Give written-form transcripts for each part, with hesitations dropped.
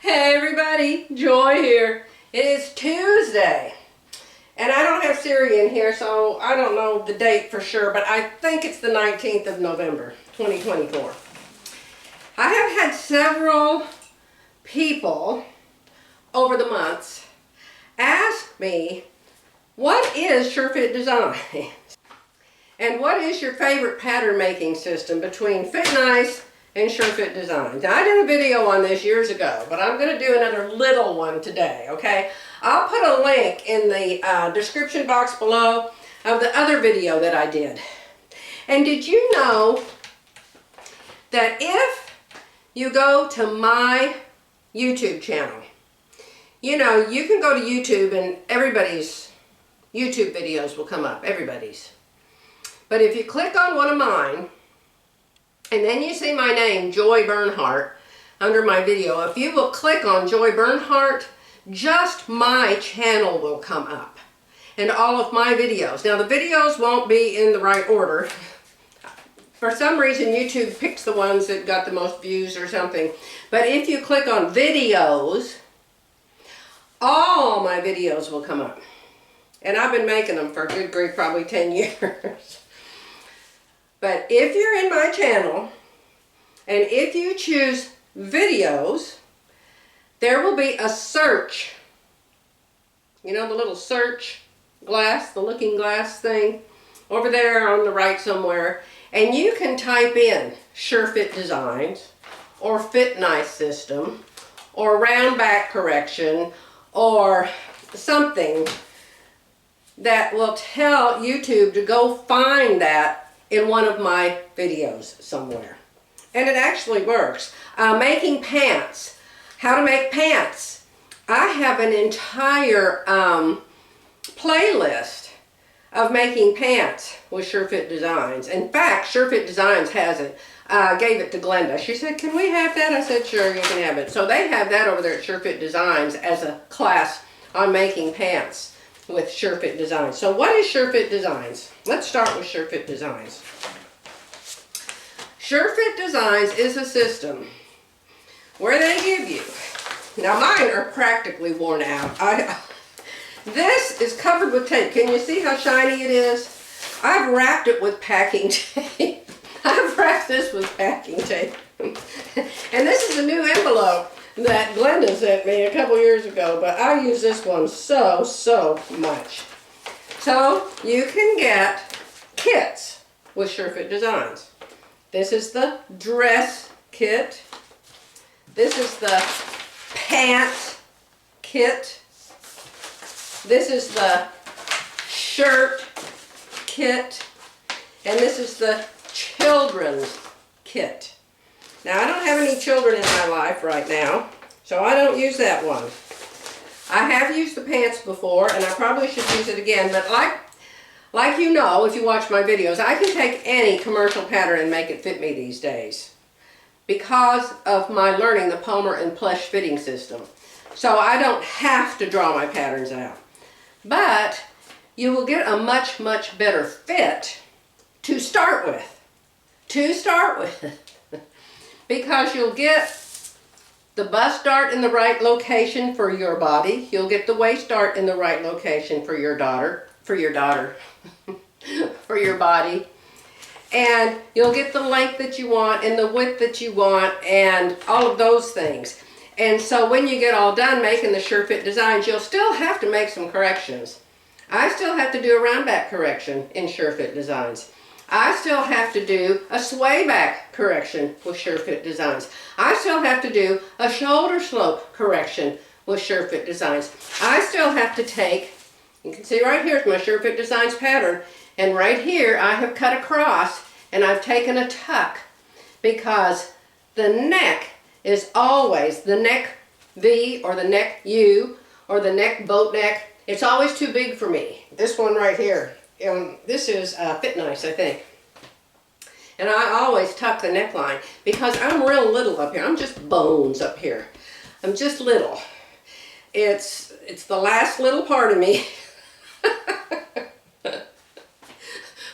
Hey everybody, Joy here. It is Tuesday, and I don't have Siri in here, so I don't know the date for sure, but I think it's the 19th of November, 2024. I have had several people over the months ask me, what is Surefit Design? And what is your favorite pattern making system between Fit Nice and Surefit Designs? Now, I did a video on this years ago, but I'm going to do another little one today, okay? I'll put a link in the description box below of the other video that I did. And did you know that if you go to my YouTube channel, you know, you can go to YouTube and everybody's YouTube videos will come up, everybody's. But if you click on one of mine, and then you see my name, Joy Bernhardt, under my video, if you will click on Joy Bernhardt, just my channel will come up. And all of my videos. Now the videos won't be in the right order. For some reason YouTube picks the ones that got the most views or something. But if you click on videos, all my videos will come up. And I've been making them for good grief, probably 10 years. But if you're in my channel, and if you choose videos, there will be a search. You know the little search glass, the looking glass thing, over there on the right somewhere. And you can type in Surefit Designs, or Fit Nice System, or round back correction, or something that will tell YouTube to go find that in one of my videos somewhere. And it actually works. Making pants. How to make pants. I have an entire playlist of making pants with Surefit Designs. In fact, Surefit Designs has it. Gave it to Glenda. She said, can we have that? I said, sure, you can have it. So they have that over there at Surefit Designs as a class on making pants with Surefit Designs. So what is Surefit Designs? Let's start with Surefit Designs. Surefit Designs is a system where they give you, now mine are practically worn out. This is covered with tape. Can you see how shiny it is? I've wrapped it with packing tape. I've wrapped this with packing tape. And this is a new envelope that Glenda sent me a couple years ago, but I use this one so much. So you can get kits with Surefit Designs. This is the dress kit. This is the pant kit. This is the shirt kit. And this is the children's kit. Now, I don't have any children in my life right now, so I don't use that one. I have used the pants before, and I probably should use it again, but like you know, if you watch my videos, I can take any commercial pattern and make it fit me these days because of my learning the Palmer and Plush fitting system. So I don't have to draw my patterns out. But you will get a much better fit to start with. Because you'll get the bust dart in the right location for your body. You'll get the waist dart in the right location for your for your body. And you'll get the length that you want and the width that you want and all of those things. And so when you get all done making the Surefit Designs, you'll still have to make some corrections. I still have to do a round back correction in Surefit Designs. I still have to do a sway back correction with Surefit Designs. I still have to do a shoulder slope correction with Surefit Designs. I still have to take, you can see right here is my Surefit Designs pattern, and right here I have cut across and I've taken a tuck because the neck is always, the neck V or the neck U or the neck boat neck, it's always too big for me. This one right here. This is Fit Nice, I think. And I always tuck the neckline because I'm real little up here. I'm just bones up here. I'm just little. It's the last little part of me. But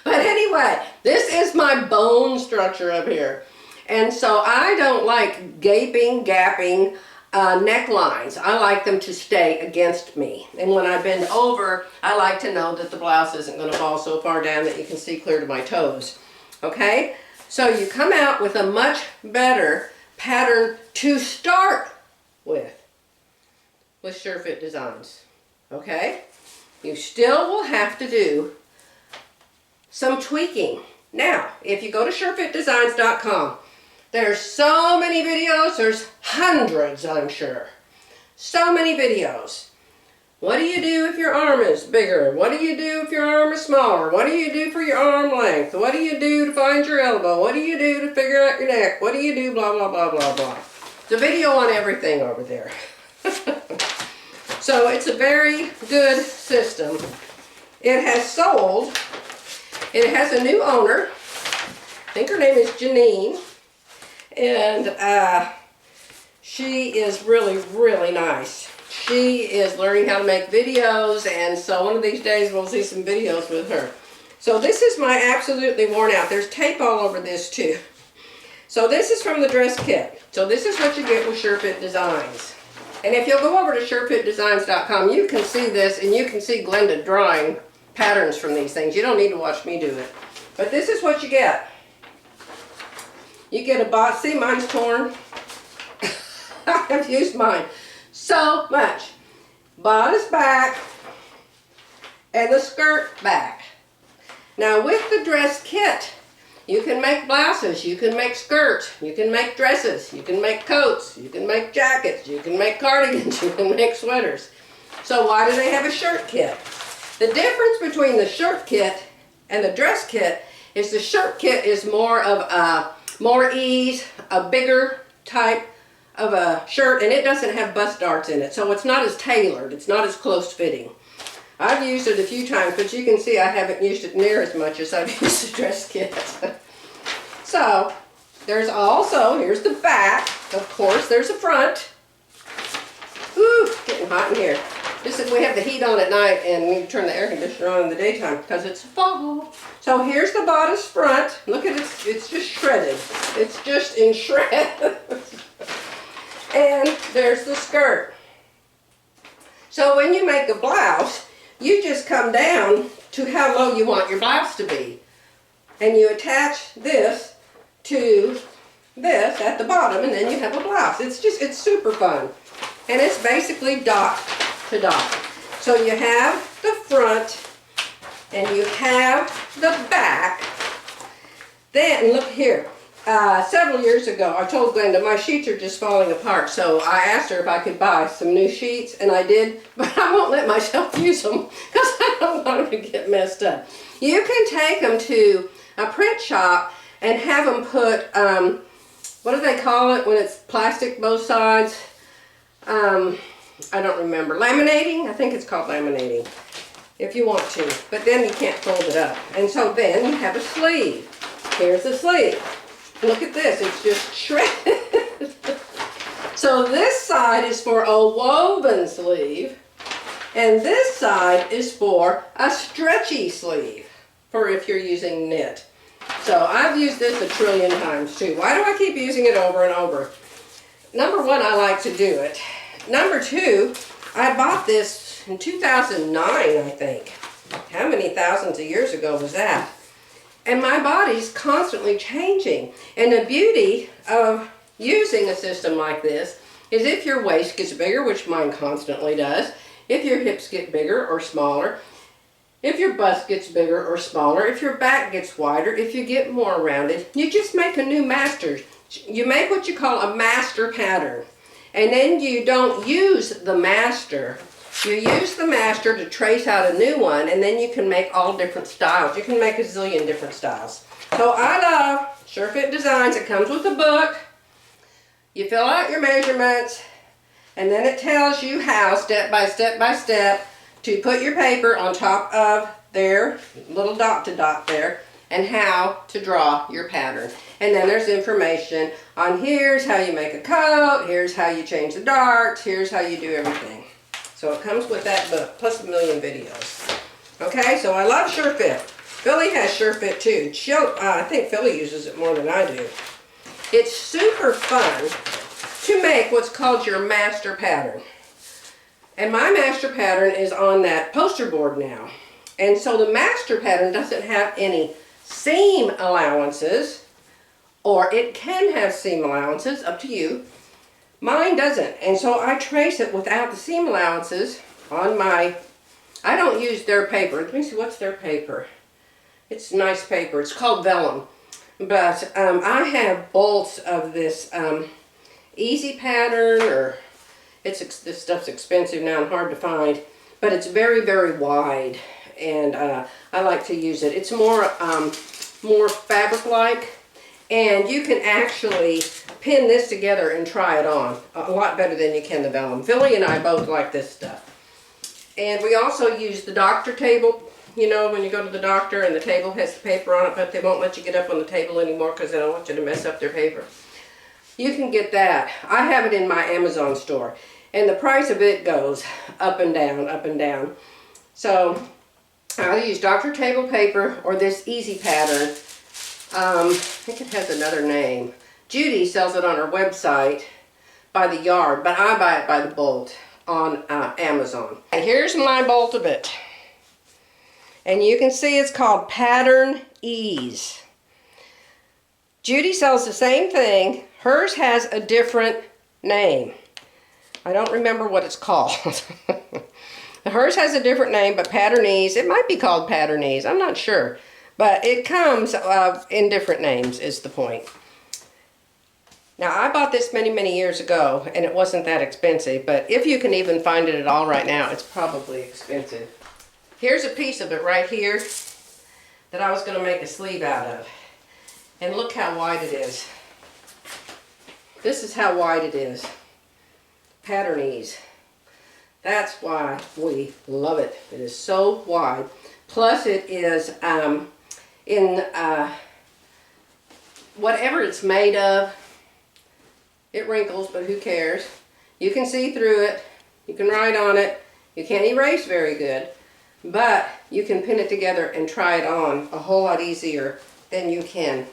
anyway, this is my bone structure up here. And so I don't like gaping, gapping necklines. I like them to stay against me. And when I bend over, I like to know that the blouse isn't going to fall so far down that you can see clear to my toes. Okay? So you come out with a much better pattern to start with Surefit Designs. Okay? You still will have to do some tweaking. Now, if you go to surefitdesigns.com, there's so many videos. There's hundreds, I'm sure. So many videos. What do you do if your arm is bigger? What do you do if your arm is smaller? What do you do for your arm length? What do you do to find your elbow? What do you do to figure out your neck? What do you do? Blah, blah, blah, blah, blah. There's a video on everything over there. So it's a very good system. It has sold. It has a new owner. I think her name is Janine. And she is really, really nice. She is learning how to make videos, and so one of these days we'll see some videos with her. So this is my absolutely worn out. There's tape all over this too. So this is from the dress kit. So this is what you get with Surefit Designs. And if you'll go over to surefitdesigns.com, you can see this, and you can see Glenda drawing patterns from these things. You don't need to watch me do it. But this is what you get. You get a box. See, mine's torn. I've used mine so much. Bodice back and the skirt back. Now with the dress kit, you can make blouses, you can make skirts, you can make dresses, you can make coats, you can make jackets, you can make cardigans, you can make sweaters. So why do they have a shirt kit? The difference between the shirt kit and the dress kit is the shirt kit is more of a more ease, a bigger type of a shirt, and it doesn't have bust darts in it, so it's not as tailored, it's not as close fitting. I've used it a few times, but you can see I haven't used it near as much as I've used the dress kit. So, there's also, here's the back, of course, there's a front. Whew, getting hot in here. This is, we have the heat on at night, and we turn the air conditioner on in the daytime because it's fall. So here's the bodice front. Look at it, it's just shredded. It's just in shred. And there's the skirt. So when you make a blouse, you just come down to how low you want your blouse to be. And you attach this to this at the bottom, and then you have a blouse. It's super fun. And it's basically dot to dot. So you have the front and you have the back. Then look here. Several years ago, I told Glenda my sheets are just falling apart, so I asked her if I could buy some new sheets, and I did, but I won't let myself use them because I don't want them to get messed up. You can take them to a print shop and have them put, what do they call it when it's plastic both sides? I don't remember. Laminating? I think it's called laminating, if you want to, but then you can't fold it up. And so then you have a sleeve. Here's the sleeve. Look at this, it's just shredded. So this side is for a woven sleeve, and this side is for a stretchy sleeve, for if you're using knit. So I've used this a trillion times too. Why do I keep using it over and over? Number one, I like to do it. Number two, I bought this in 2009, I think. How many thousands of years ago was that? And my body's constantly changing. And the beauty of using a system like this is if your waist gets bigger, which mine constantly does, if your hips get bigger or smaller, if your bust gets bigger or smaller, if your back gets wider, if you get more rounded, you just make a new master. You make what you call a master pattern. And then you don't use the master. You use the master to trace out a new one, and then you can make all different styles. You can make a zillion different styles. So I love Surefit Designs. It comes with a book. You fill out your measurements, and then it tells you how, step by step by step, to put your paper on top of their little dot to dot there, and how to draw your pattern. And then there's information on here's how you make a coat, here's how you change the darts, here's how you do everything. So it comes with that book, plus a million videos. Okay, so I love Surefit. Philly has Surefit too. I think Philly uses it more than I do. It's super fun to make what's called your master pattern. And my master pattern is on that poster board now. And so the master pattern doesn't have any seam allowances, or it can have seam allowances, up to you. Mine doesn't, and so I trace it without the seam allowances on my, I don't use their paper. Let me see, what's their paper? It's nice paper. It's called vellum. But I have bolts of this easy pattern, or this stuff's expensive now and hard to find, but it's very, very wide, and I like to use it. It's more fabric-like, and you can actually pin this together and try it on a lot better than you can the vellum. Philly and I both like this stuff. And we also use the doctor table. You know, when you go to the doctor and the table has the paper on it, but they won't let you get up on the table anymore because they don't want you to mess up their paper. You can get that. I have it in my Amazon store. And the price of it goes up and down, up and down. So I'll use doctor table paper or this easy pattern. I think it has another name. Judy sells it on her website by the yard, but I buy it by the bolt on Amazon. And here's my bolt of it. And you can see it's called Pattern Ease. Judy sells the same thing. Hers has a different name. I don't remember what it's called. Hers has a different name, but Pattern Ease, it might be called Pattern Ease, I'm not sure. But it comes in different names is the point. Now, I bought this many, many years ago, and it wasn't that expensive, but if you can even find it at all right now, it's probably expensive. Here's a piece of it right here that I was going to make a sleeve out of. And look how wide it is. This is how wide it is. Pattern Ease. That's why we love it. It is so wide. Plus it is in whatever it's made of. It wrinkles, but who cares? You can see through it. You can write on it. You can't erase very good. But you can pin it together and try it on a whole lot easier than you can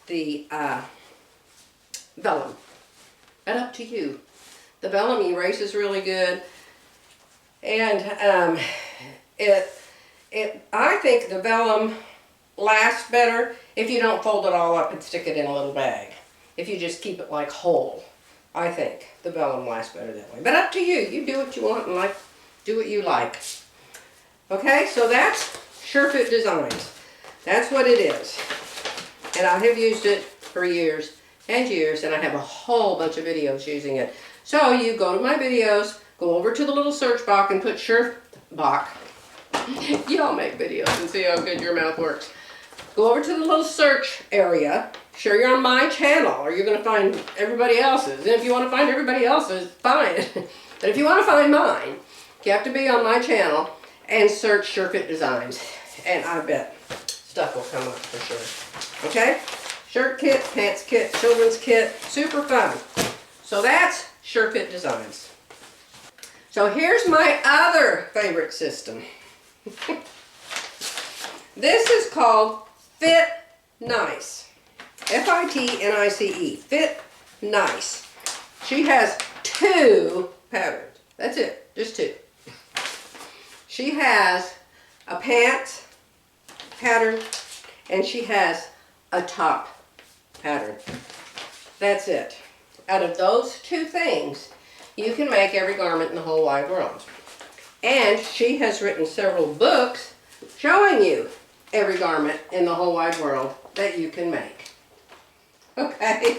the vellum. But up to you. The vellum erases really good. And I think the vellum lasts better if you don't fold it all up and stick it in a little bag. If you just keep it like whole, I think the vellum lasts better that way. But up to you. You do what you want and do what you like. Okay, so that's Surefit Designs. That's what it is. And I have used it for years and years, and I have a whole bunch of videos using it. So you go to my videos, go over to the little search box and put Surefit. Y'all make videos and see how good your mouth works. Go over to the little search area. Sure, you're on my channel, or you're going to find everybody else's. And if you want to find everybody else's, fine. But if you want to find mine, you have to be on my channel and search Surefit Designs. And I bet stuff will come up for sure. Okay? Shirt kit, pants kit, children's kit. Super fun. So that's Surefit Designs. So here's my other favorite system. This is called Fit Nice. F-I-T-N-I-C-E. Fit Nice. She has 2 patterns. That's it. Just 2. She has a pants pattern and she has a top pattern. That's it. Out of those 2 things, you can make every garment in the whole wide world. And she has written several books showing you every garment in the whole wide world that you can make. Okay?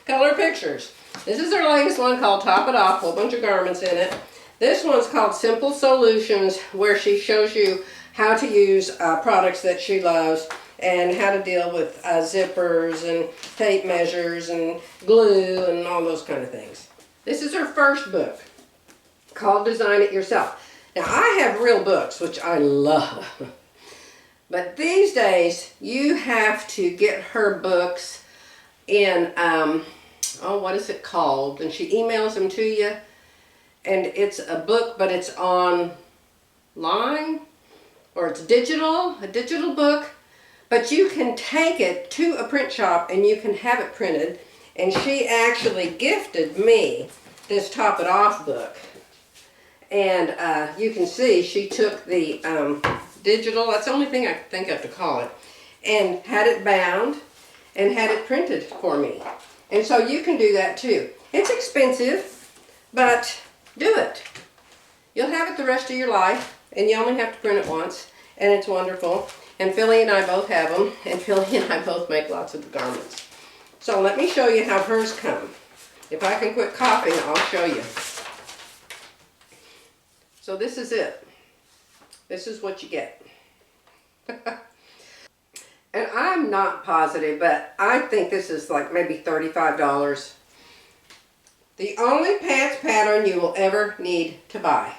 Color pictures. This is her latest one called Top It Off, a whole bunch of garments in it. This one's called Simple Solutions, where she shows you how to use products that she loves and how to deal with zippers and tape measures and glue and all those kind of things. This is her first book called Design It Yourself. Now, I have real books, which I love. But these days, you have to get her books in, what is it called? And she emails them to you. And it's a book, but it's online, or it's digital, a digital book. But you can take it to a print shop and you can have it printed. And she actually gifted me this Top It Off book. And you can see she took the digital, that's the only thing I can think of to call it, and had it bound and had it printed for me. And so you can do that too. It's expensive, but do it. You'll have it the rest of your life, and you only have to print it once, and it's wonderful. And Philly and I both have them, and Philly and I both make lots of the garments. So let me show you how hers come. If I can quit coughing, I'll show you. So this is it. This is what you get. And I'm not positive, but I think this is like maybe $35. The only pants pattern you will ever need to buy.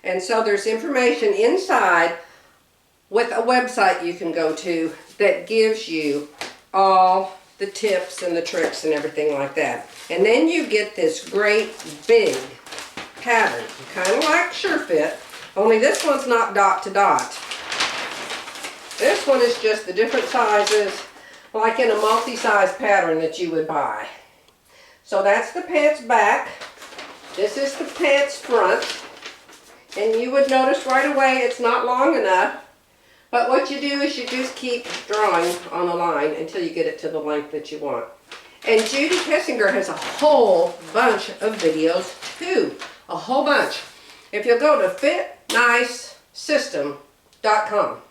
And so there's information inside with a website you can go to that gives you all the tips and the tricks and everything like that. And then you get this great big pattern, kind of like Surefit, only this one's not dot to dot. This one is just the different sizes, like in a multi-size pattern that you would buy. So that's the pants back. This is the pants front. And you would notice right away it's not long enough. But what you do is you just keep drawing on the line until you get it to the length that you want. And Judy Kessinger has a whole bunch of videos too. A whole bunch. If you'll go to fitnicesystem.com.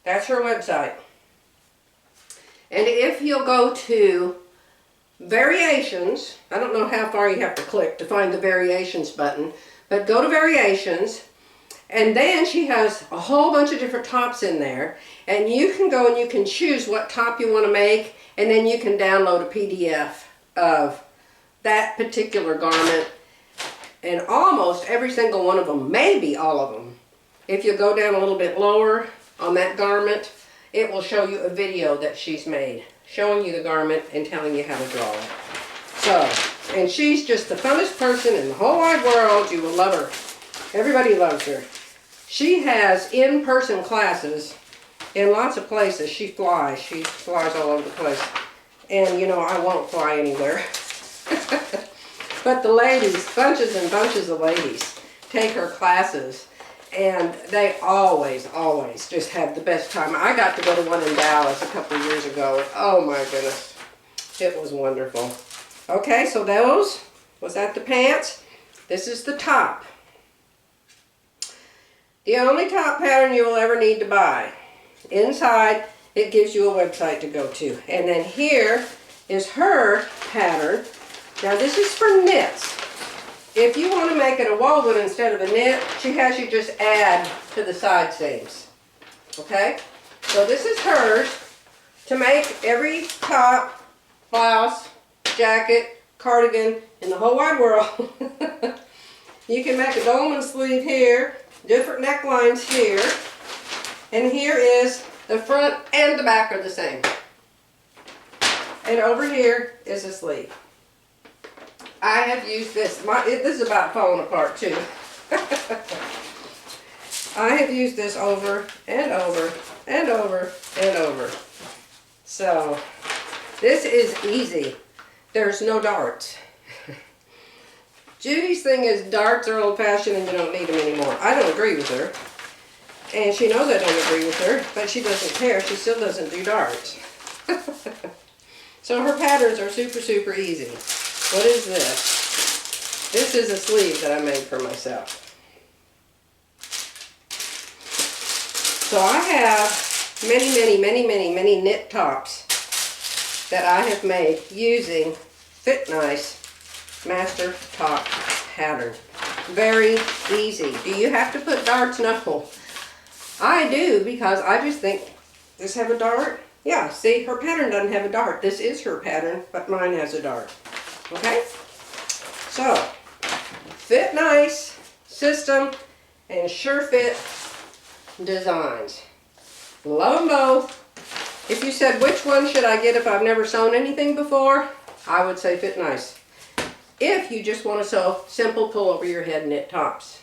That's her website. And if you'll go to variations, I don't know how far you have to click to find the variations button, but go to variations, and then she has a whole bunch of different tops in there, and you can go and you can choose what top you want to make, and then you can download a PDF of that particular garment, and almost every single one of them, maybe all of them. If you go down a little bit lower on that garment, it will show you a video that she's made showing you the garment and telling you how to draw it. So, and she's just the funnest person in the whole wide world. You will love her. Everybody loves her. She has in-person classes in lots of places. She flies all over the place. And you know, I won't fly anywhere. But the ladies, bunches and bunches of ladies, take her classes. And they always, always just have the best time. I got to go to one in Dallas a couple of years ago. Oh my goodness. It was wonderful. Okay, so was that the pants? This is the top. The only top pattern you will ever need to buy. Inside, it gives you a website to go to. And then here is her pattern. Now this is for knits. If you want to make it a woven instead of a knit, she has you just add to the side seams. Okay? So this is hers to make every top, blouse, jacket, cardigan in the whole wide world. You can make a dolman sleeve here, different necklines here, and here is the front and the back are the same. And over here is a sleeve. I have used this. This is about falling apart too. I have used this over and over and over and over. So this is easy. There's no darts. Judy's thing is darts are old-fashioned and you don't need them anymore. I don't agree with her. And she knows I don't agree with her, but she doesn't care. She still doesn't do darts. So her patterns are super, super easy. What is this? This is a sleeve that I made for myself. So I have many knit tops that I have made using Fit Nice Master Top pattern. Very easy. Do you have to put darts? No. I do, because I just think, does this have a dart? Yeah, see, her pattern doesn't have a dart. This is her pattern, but mine has a dart. Okay? So, Fit Nice System and Surefit Designs. Love them both. If you said, which one should I get if I've never sewn anything before? I would say Fit Nice. If you just want to sew simple pull over your head knit tops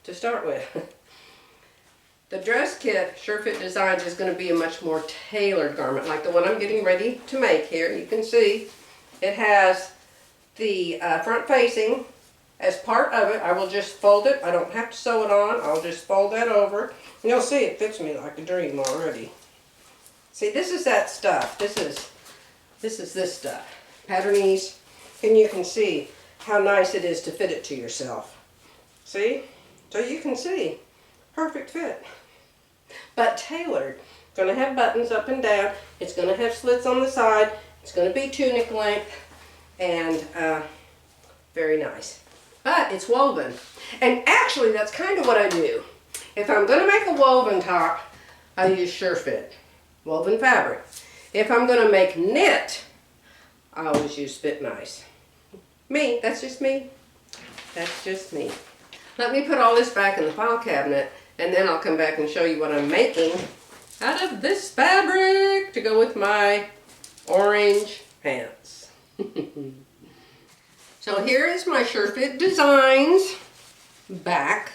to start with. The dress kit, Surefit Designs, is going to be a much more tailored garment, like the one I'm getting ready to make here. You can see It has the front facing as part of it. I will just fold it. I don't have to sew it on. I'll just fold that over. And you'll see it fits me like a dream already. See, this is that stuff. This is this stuff. Pattern ease. And you can see how nice it is to fit it to yourself. See? So you can see. Perfect fit. But tailored. Going to have buttons up and down. It's going to have slits on the side. It's going to be tunic length. And very nice. But it's woven. And actually, that's kind of what I do. If I'm going to make a woven top, I use Surefit. Woven fabric. If I'm going to make knit, I always use Fit Nice. Me. That's just me. That's just me. Let me put all this back in the file cabinet, and then I'll come back and show you what I'm making out of this fabric to go with my orange pants. So here is my Surefit Designs back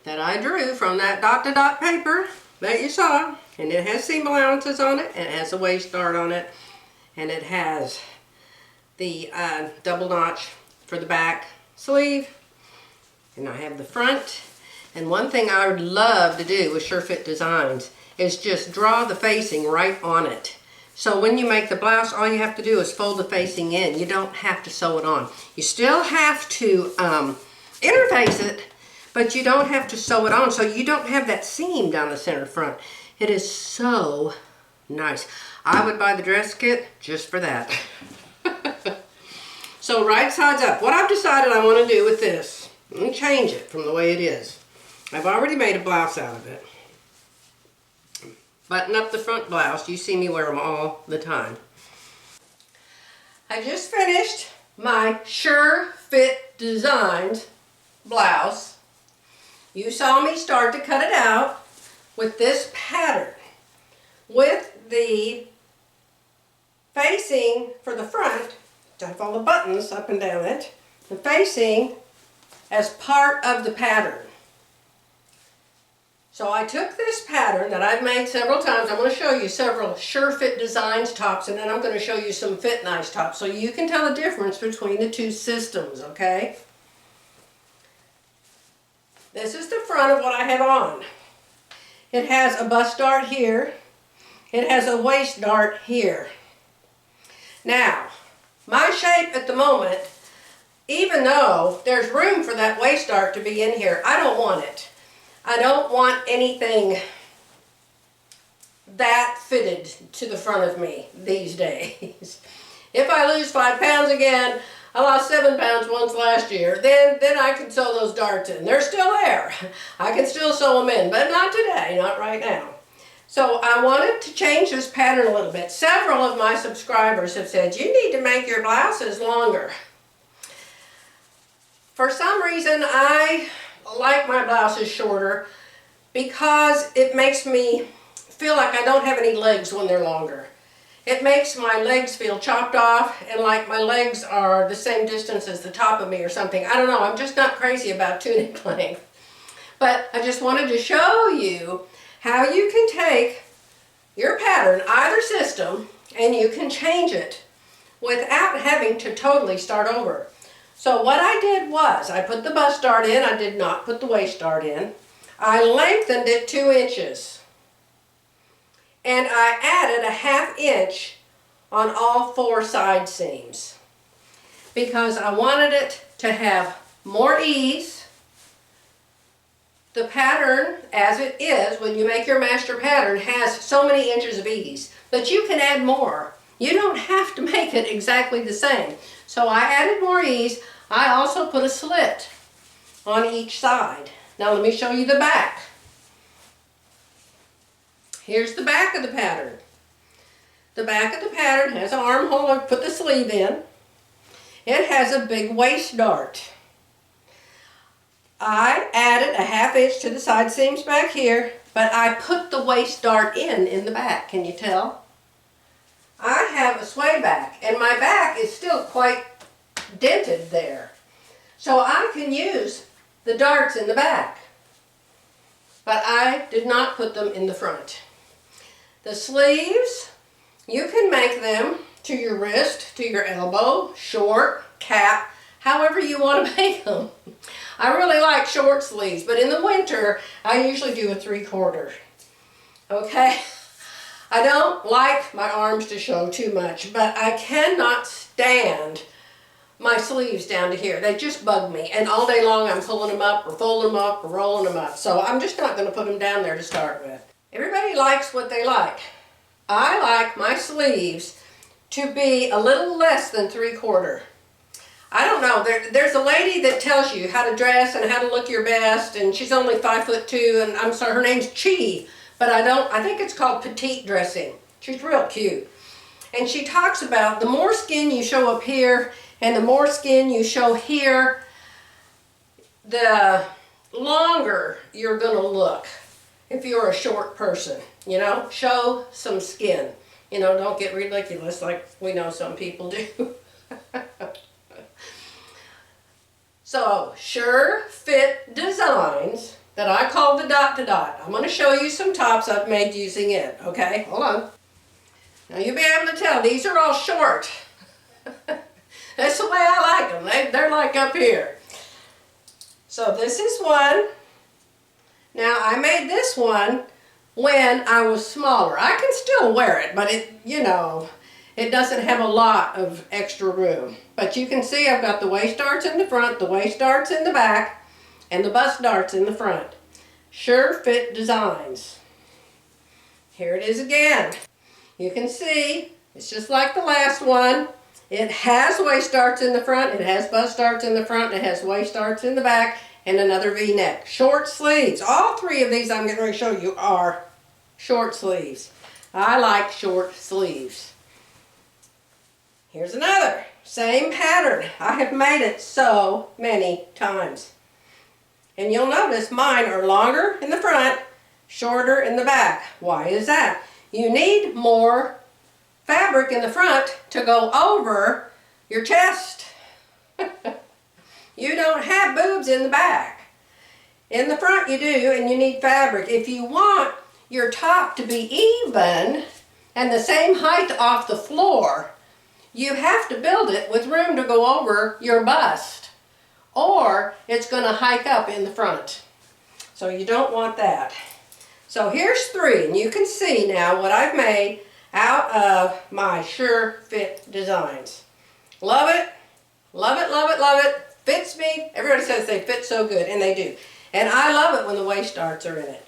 that I drew from that dot-to-dot paper that you saw. And it has seam allowances on it, and it has a waist dart on it, and it has the double notch for the back sleeve. And I have the front. And one thing I would love to do with Surefit Designs is just draw the facing right on it. So when you make the blouse, all you have to do is fold the facing in. You don't have to sew it on. You still have to interface it, but you don't have to sew it on, so you don't have that seam down the center front. It is so nice. I would buy the dress kit just for that. So right sides up. What I've decided I want to do with this, let me change it from the way it is. I've already made a blouse out of it. Button up the front blouse. You see me wear them all the time. I just finished my Surefit Designs blouse. You saw me start to cut it out with this pattern. With the facing for the front, I have all the buttons up and down it, the facing as part of the pattern. So I took this pattern that I've made several times. I'm going to show you several Surefit Designs tops, and then I'm going to show you some Fit Nice tops so you can tell the difference between the two systems, okay? This is the front of what I have on. It has a bust dart here. It has a waist dart here. Now, my shape at the moment, even though there's room for that waist dart to be in here, I don't want it. I don't want anything that fitted to the front of me these days. If I lose 5 pounds again, I lost 7 pounds once last year, then I can sew those darts in. They're still there. I can still sew them in, but not today, not right now. So I wanted to change this pattern a little bit. Several of my subscribers have said, you need to make your blouses longer. For some reason, I like my blouses shorter because it makes me feel like I don't have any legs when they're longer. It makes my legs feel chopped off and like my legs are the same distance as the top of me or something. I don't know, I'm just not crazy about tunic length. But I just wanted to show you how you can take your pattern, either system, and you can change it without having to totally start over. So what I did was, I put the bust dart in, I did not put the waist dart in. I lengthened it 2 inches. And I added a ½ inch on all 4 side seams. Because I wanted it to have more ease. The pattern, as it is, when you make your master pattern, has so many inches of ease. But you can add more. You don't have to make it exactly the same. So I added more ease. I also put a slit on each side. Now let me show you the back. Here's the back of the pattern. The back of the pattern has an armhole I put the sleeve in. It has a big waist dart. I added a ½ inch to the side seams back here, but I put the waist dart in the back. Can you tell? I have a sway back, and my back is still quite dented there. So I can use the darts in the back, but I did not put them in the front. The sleeves, you can make them to your wrist, to your elbow, short, cap, however you want to make them. I really like short sleeves, but in the winter, I usually do a 3/4. Okay? I don't like my arms to show too much, but I cannot stand my sleeves down to here. They just bug me, and all day long I'm pulling them up or folding them up or rolling them up. So I'm just not going to put them down there to start with. Everybody likes what they like. I like my sleeves to be a little less than 3/4. I don't know, there's a lady that tells you how to dress and how to look your best, and she's only 5'2", and I'm sorry, her name's Chi, but I think it's called petite dressing. She's real cute. And she talks about the more skin you show up here and the more skin you show here, the longer you're gonna look if you're a short person. You know, show some skin. You know, don't get ridiculous like we know some people do. So, Surefit Designs, that I call the dot to dot. I'm going to show you some tops I've made using it, okay? Hold on. Now you'll be able to tell, these are all short. That's the way I like them. They're like up here. So this is one. Now I made this one when I was smaller. I can still wear it, but it doesn't have a lot of extra room. But you can see I've got the waist darts in the front, the waist darts in the back, and the bust darts in the front. Surefit Designs. Here it is again. You can see it's just like the last one. It has waist darts in the front, it has bust darts in the front, it has waist darts in the back, and another V-neck. Short sleeves. All three of these I'm getting ready to show you are short sleeves. I like short sleeves. Here's another. Same pattern. I have made it so many times. And you'll notice mine are longer in the front, shorter in the back. Why is that? You need more fabric in the front to go over your chest. You don't have boobs in the back. In the front you do, and you need fabric. If you want your top to be even and the same height off the floor, you have to build it with room to go over your bust, or it's going to hike up in the front. So you don't want that. So here's three, and you can see now what I've made out of my Surefit Designs. Love it, love it, love it, love it. Fits me. Everybody says they fit so good, and they do. And I love it when the waist darts are in it.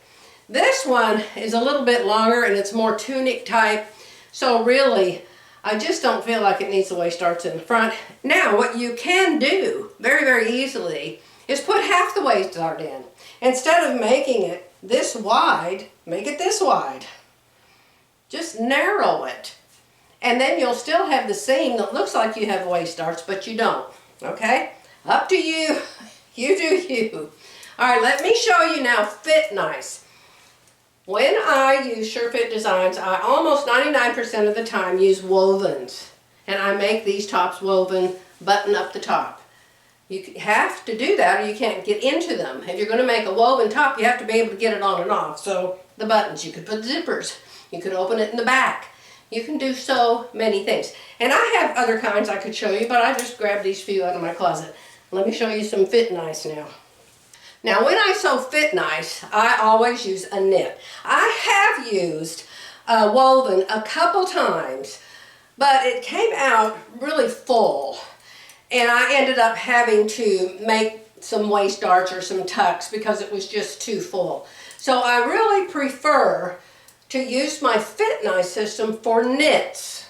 This one is a little bit longer, and it's more tunic type, so really I just don't feel like it needs the waist darts in the front. Now, what you can do very, very easily is put half the waist dart in. Instead of making it this wide, make it this wide. Just narrow it. And then you'll still have the seam that looks like you have waist darts, but you don't. Okay? Up to you. You do you. All right, let me show you now Fit Nice. When I use Surefit Designs, I almost 99% of the time use wovens. And I make these tops woven, button up the top. You have to do that or you can't get into them. If you're going to make a woven top, you have to be able to get it on and off. So the buttons, you could put zippers. You could open it in the back. You can do so many things. And I have other kinds I could show you, but I just grabbed these few out of my closet. Let me show you some Fit Nice now. Now when I sew Fit Nice, I always use a knit. I have used woven a couple times, but it came out really full. And I ended up having to make some waist darts or some tucks because it was just too full. So I really prefer to use my Fit Nice system for knits.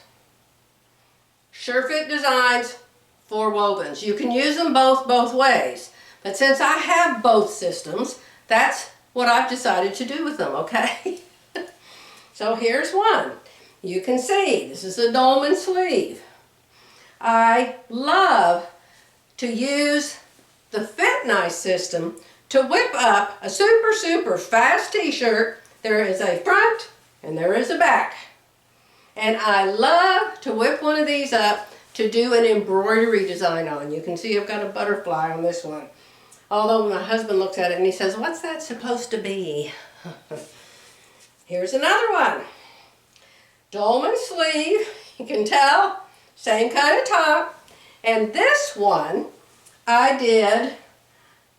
Surefit Designs for wovens. You can use them both ways. But since I have both systems, that's what I've decided to do with them, okay? So here's one. You can see, this is a dolman sleeve. I love to use the Fit Nice system to whip up a super, super fast t-shirt. There is a front and there is a back. And I love to whip one of these up to do an embroidery design on. You can see I've got a butterfly on this one. Although my husband looks at it and he says, "What's that supposed to be?" Here's another one. Dolman sleeve. You can tell, same kind of top. And this one, I did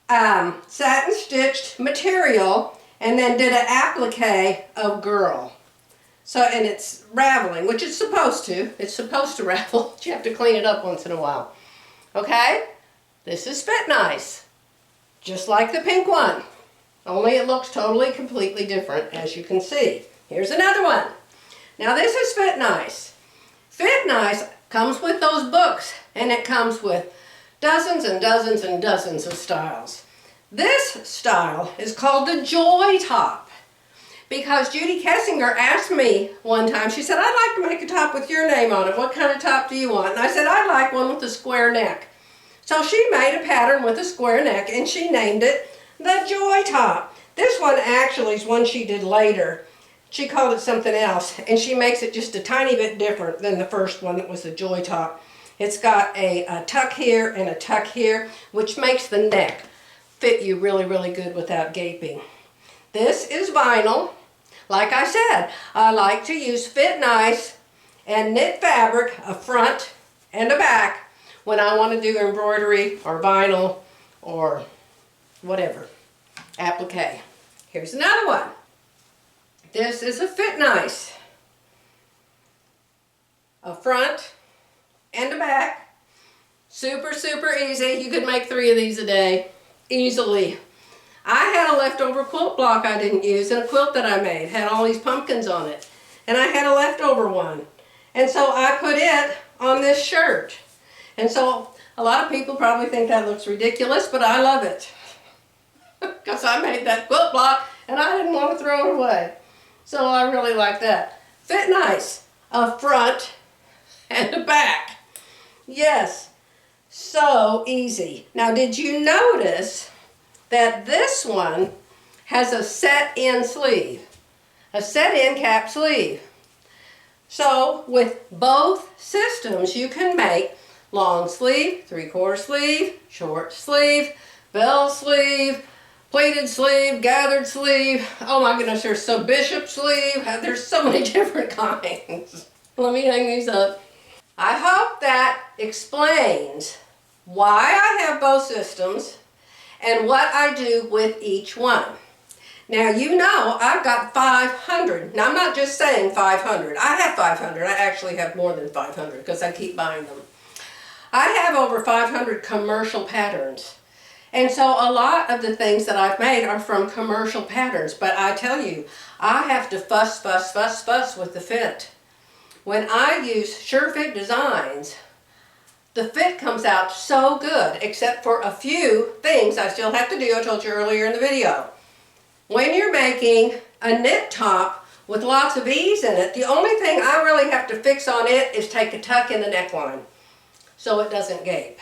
satin stitched material and then did an applique of girl. So, and it's raveling, which it's supposed to. It's supposed to ravel. You have to clean it up once in a while. Okay? This is Fit Nice. Just like the pink one. Only it looks totally, completely different, as you can see. Here's another one. Now this is Fit Nice. Fit Nice comes with those books, and it comes with dozens and dozens and dozens of styles. This style is called the Joy Top. Because Judy Kessinger asked me one time, she said, I'd like to make a top with your name on it. What kind of top do you want? And I said, I'd like one with a square neck. So she made a pattern with a square neck and she named it the Joy Top. This one actually is one she did later. She called it something else and she makes it just a tiny bit different than the first one that was the Joy Top. It's got a tuck here and a tuck here, which makes the neck fit you really, really good without gaping. This is vinyl. Like I said, I like to use Fit Nice and knit fabric, a front and a back, when I want to do embroidery or vinyl or whatever, applique. Here's another one. This is a Fit Nice. A front and a back. Super, super easy. You could make 3 of these a day, easily. I had a leftover quilt block I didn't use, and a quilt that I made had all these pumpkins on it. And I had a leftover one. And so I put it on this shirt. And so a lot of people probably think that looks ridiculous, but I love it. Because I made that quilt block and I didn't want to throw it away. So I really like that. Fit Nice. A front and a back. Yes. So easy. Now did you notice that this one has a set-in sleeve, a set-in cap sleeve. So with both systems you can make long sleeve, 3/4 sleeve, short sleeve, bell sleeve, pleated sleeve, gathered sleeve. Oh my goodness, there's some bishop sleeve. There's so many different kinds. Let me hang these up. I hope that explains why I have both systems and what I do with each one. Now you know I've got 500. Now I'm not just saying 500. I have 500. I actually have more than 500 because I keep buying them. I have over 500 commercial patterns. And so a lot of the things that I've made are from commercial patterns. But I tell you, I have to fuss with the fit. When I use Surefit designs, the fit comes out so good, except for a few things I still have to do. I told you earlier in the video. When you're making a knit top with lots of ease in it, the only thing I really have to fix on it is take a tuck in the neckline so it doesn't gape.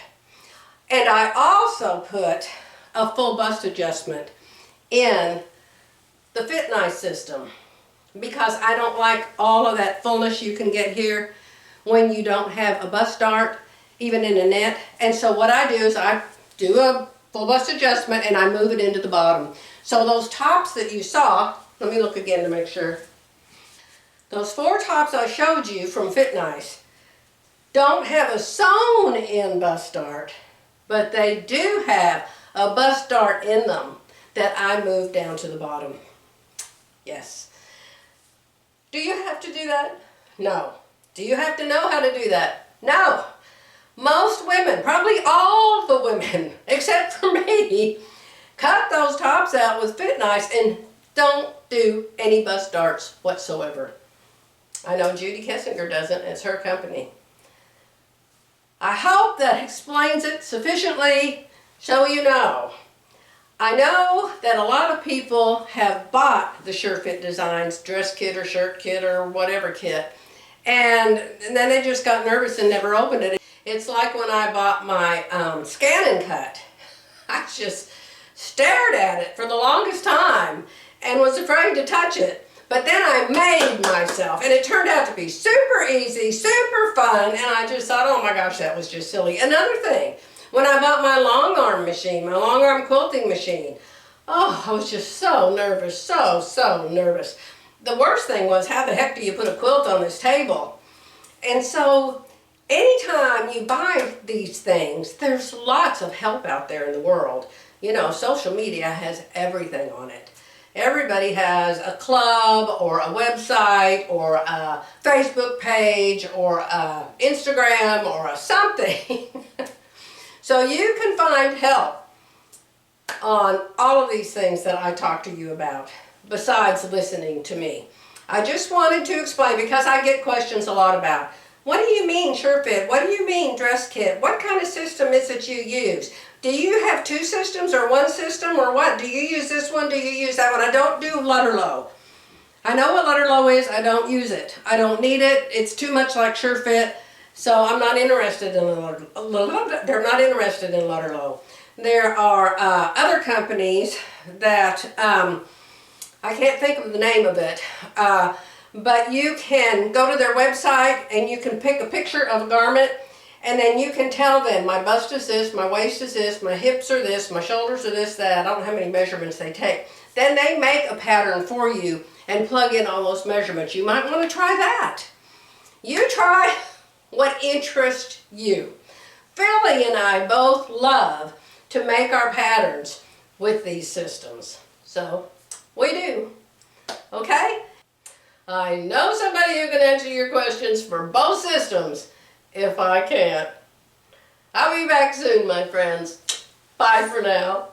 And I also put a full bust adjustment in the Fit Nice system because I don't like all of that fullness you can get here when you don't have a bust dart, even in a knit. And so what I do is I do a full bust adjustment and I move it into the bottom. So those tops that you saw, let me look again to make sure. Those 4 tops I showed you from Fit Nice don't have a sewn in bust dart, but they do have a bust dart in them that I move down to the bottom. Yes. Do you have to do that? No. Do you have to know how to do that? No. Most women, probably all the women, except for me, cut those tops out with Fit Nice and don't do any bust darts whatsoever. I know Judy Kessinger doesn't. It's her company. I hope that explains it sufficiently so you know. I know that a lot of people have bought the Surefit Designs dress kit or shirt kit or whatever kit, and then they just got nervous and never opened it. It's like when I bought my scan and cut. I just stared at it for the longest time and was afraid to touch it. But then I made myself, and it turned out to be super easy, super fun, and I just thought, oh my gosh, that was just silly. Another thing, when I bought my long arm machine, my long arm quilting machine, oh, I was just so nervous, so nervous. The worst thing was, how the heck do you put a quilt on this table? And so anytime you buy these things, there's lots of help out there in the world. You know, social media has everything on it. Everybody has a club or a website or a Facebook page or a Instagram or a something. So you can find help on all of these things that I talk to you about besides listening to me. I just wanted to explain, because I get questions a lot about, what do you mean Surefit? What do you mean dress kit? What kind of system is it you use? Do you have two systems or one system or what? Do you use this one? Do you use that one? I don't do Lutterlow. I know what Lutterlow is. I don't use it. I don't need it. It's too much like Surefit, so I'm not interested in they're not interested in Lutterlow. There are other companies that I can't think of the name of it, but you can go to their website and you can pick a picture of a garment, and then you can tell them, my bust is this, my waist is this, my hips are this, my shoulders are this, that. I don't know how many measurements they take. Then they make a pattern for you and plug in all those measurements. You might want to try that. You try what interests you. Philly and I both love to make our patterns with these systems. So, we do. Okay? I know somebody who can answer your questions for both systems if I can't. I'll be back soon, my friends. Bye for now.